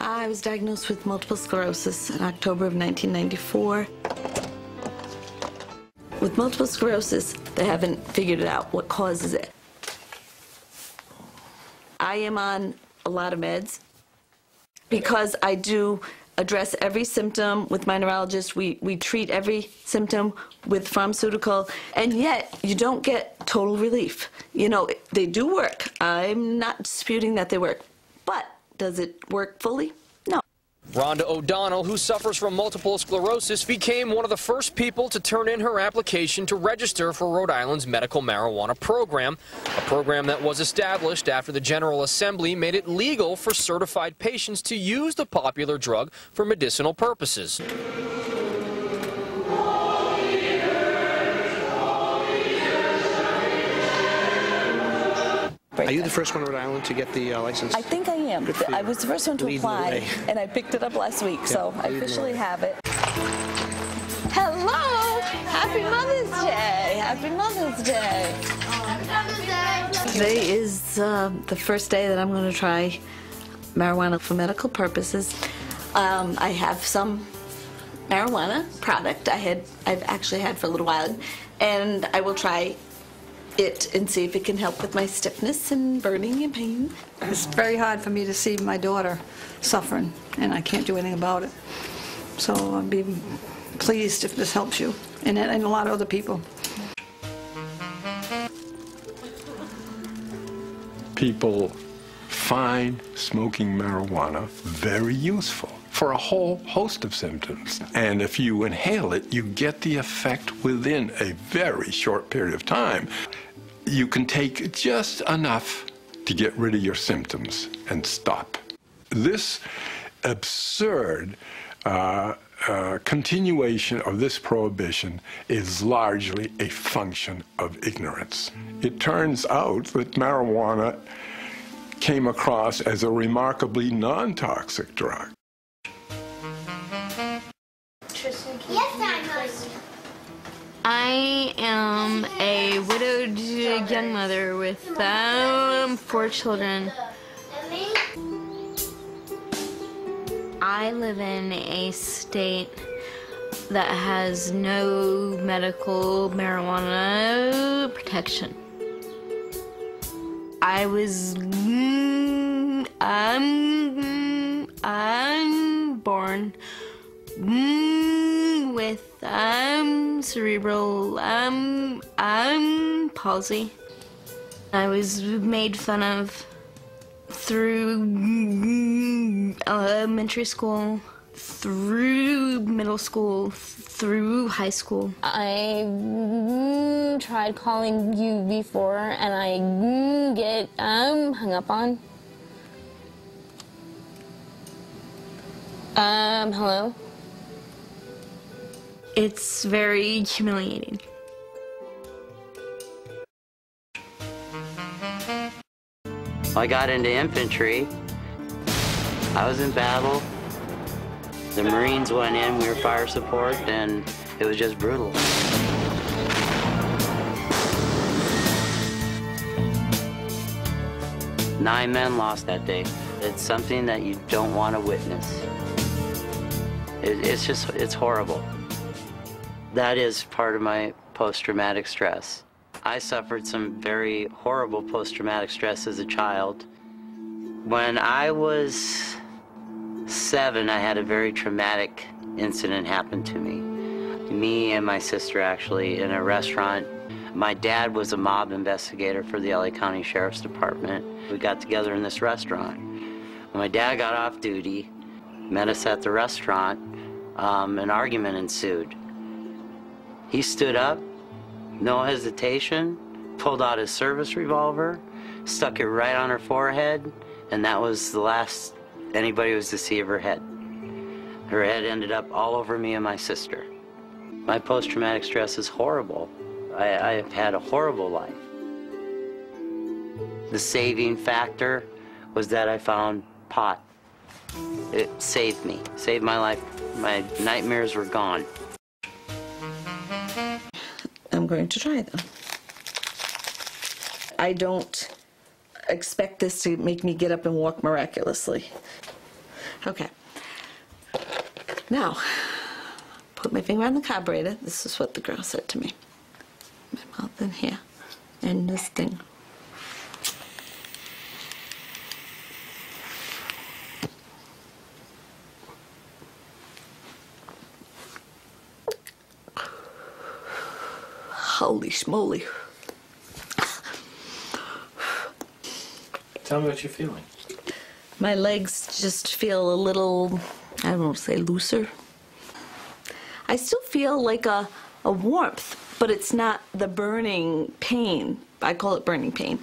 I was diagnosed with multiple sclerosis in October of 1994. With multiple sclerosis, they haven't figured out what causes it. I am on a lot of meds because I do address every symptom with my neurologist. We treat every symptom with pharmaceutical, and yet you don't get total relief. You know, they do work. I'm not disputing that they work, but does it work fully? No. Rhonda O'Donnell, who suffers from multiple sclerosis, became one of the first people to turn in her application to register for Rhode Island's medical marijuana program, a program that was established after the General Assembly made it legal for certified patients to use the popular drug for medicinal purposes. Are you the first one in Rhode Island to get the license? I think I am. I was the first one to apply, and I picked it up last week, so I officially have it. Hello! Happy Mother's Day! Happy Mother's Day! Today is the first day that I'm going to try marijuana for medical purposes. I have some marijuana product I've actually had for a little while, and I will try it and see if it can help with my stiffness and burning and pain. It's very hard for me to see my daughter suffering, and I can't do anything about it. So I'd be pleased if this helps you and a lot of other people. People find smoking marijuana very useful for a whole host of symptoms. And if you inhale it, you get the effect within a very short period of time. You can take just enough to get rid of your symptoms and stop. This absurd continuation of this prohibition is largely a function of ignorance. It turns out that marijuana came across as a remarkably non-toxic drug. I am a widowed young mother with 4 children. I live in a state that has no medical marijuana protection. I was I'm born with cerebral palsy. I was made fun of through elementary school, through middle school, through high school. I tried calling you before, and I get hung up on. Hello? It's very humiliating. I got into infantry. I was in battle. The Marines went in, we were fire support, and it was just brutal. Nine men lost that day. It's something that you don't want to witness. It's horrible. That is part of my post-traumatic stress. I suffered some very horrible post-traumatic stress as a child. When I was 7, I had a very traumatic incident happen to me. Me and my sister actually in a restaurant. My dad was a mob investigator for the LA County Sheriff's Department. We got together in this restaurant. When my dad got off duty, met us at the restaurant, an argument ensued. He stood up, no hesitation, pulled out his service revolver, stuck it right on her forehead, and that was the last anybody was to see of her head. Her head ended up all over me and my sister. My post-traumatic stress is horrible. I have had a horrible life. The saving factor was that I found pot. It saved me, saved my life. My nightmares were gone. I'm going to try them. I don't expect this to make me get up and walk miraculously. Okay. Now, put my finger on the carburetor. This is what the girl said to me. My mouth in here. And this thing. Holy schmoly. Tell me what you're feeling. My legs just feel a little, I don't want to say looser. I still feel like a warmth, but it's not the burning pain. I call it burning pain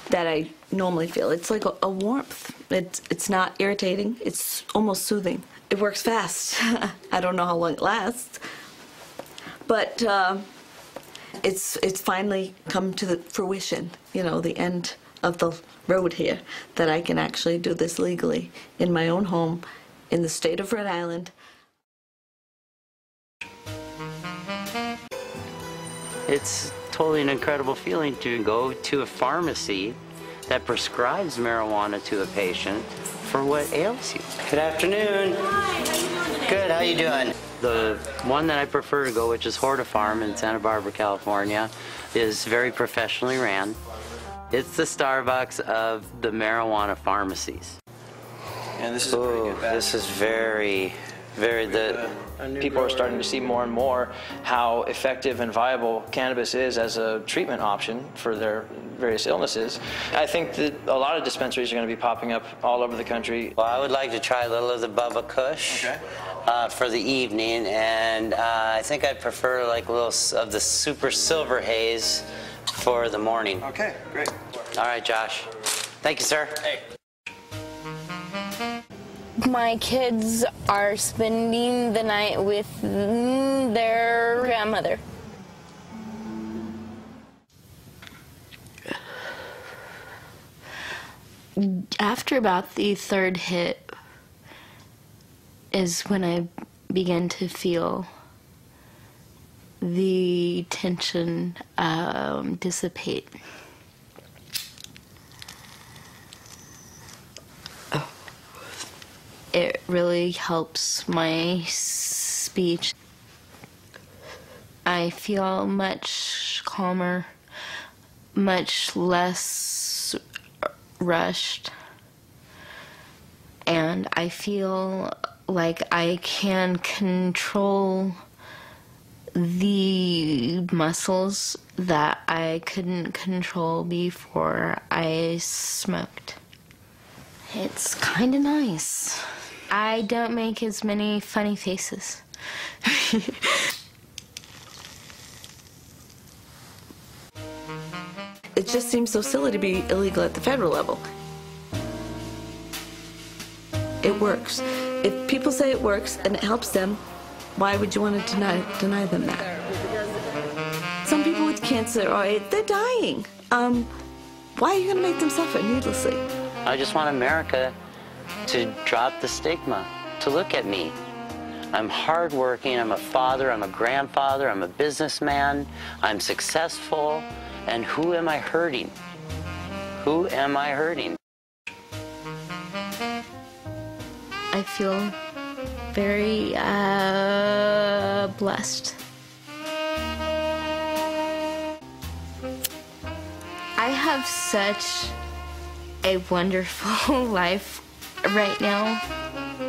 that I normally feel. It's like a warmth. It's not irritating. It's almost soothing. It works fast. I don't know how long it lasts, but it's finally come to the fruition, you know, the end of the road here, that I can actually do this legally in my own home in the state of Rhode Island. It's totally an incredible feeling to go to a pharmacy that prescribes marijuana to a patient for what ails you. Good afternoon. Hi, how you doing today? Good, how you doing? The one that I prefer to go, which is Horta Farm in Santa Barbara, California, is very professionally ran. It's the Starbucks of the marijuana pharmacies. And this is a pretty good batch. This is very, People are starting to see more and more how effective and viable cannabis is as a treatment option for their various illnesses. I think that a lot of dispensaries are going to be popping up all over the country. Well, I would like to try a little of the Bubba Kush for the evening, and I think I'd prefer like a little of the Super Silver Haze for the morning. Okay, great. All right, Josh. Thank you, sir. Hey. My kids are spending the night with their grandmother. After about the third hit is when I began to feel the tension dissipate. It really helps my speech. I feel much calmer, much less rushed, and I feel like I can control the muscles that I couldn't control before I smoked. It's kind of nice. I don't make as many funny faces. It just seems so silly to be illegal at the federal level. It works. If people say it works and it helps them, why would you want to deny them that? Some people with cancer or AIDS, they're dying. Why are you going to make them suffer needlessly? I just want America to drop the stigma, to look at me. I'm hardworking, I'm a father, I'm a grandfather, I'm a businessman, I'm successful, and who am I hurting? Who am I hurting? I feel very blessed. I have such a wonderful life right now,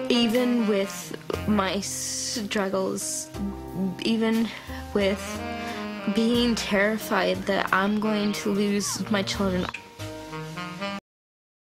even with my struggles, even with being terrified that I'm going to lose my children.